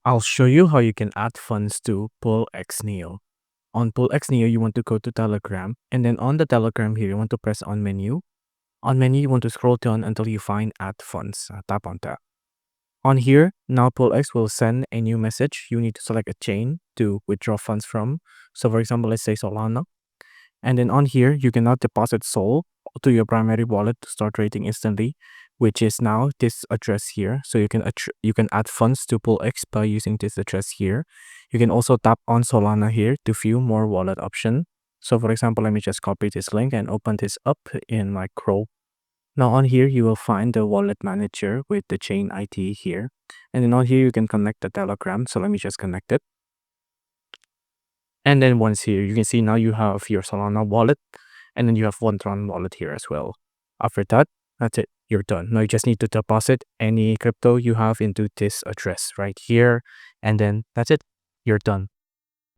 I'll show you how you can add funds to Bullx Neo. On Bullx Neo, you want to go to Telegram, and then on the Telegram here, you want to press on menu. On menu, you want to scroll down until you find add funds. Tap on that. On here, now Bullx will send a new message. You need to select a chain to withdraw funds from. So for example, let's say Solana. And then on here, you can now deposit Sol to your primary wallet to start trading instantly, which is now this address here. So you can add funds to Bullx by using this address here. You can also tap on Solana here to view more wallet option. So for example, let me just copy this link and open this up in my Chrome. Now on here, you will find the wallet manager with the chain ID here. And then on here, you can connect the Telegram. So let me just connect it. And then once here, you can see now you have your Solana wallet, and then you have one Tron wallet here as well. After that, that's it. You're done. Now you just need to deposit any crypto you have into this address right here. And then that's it. You're done.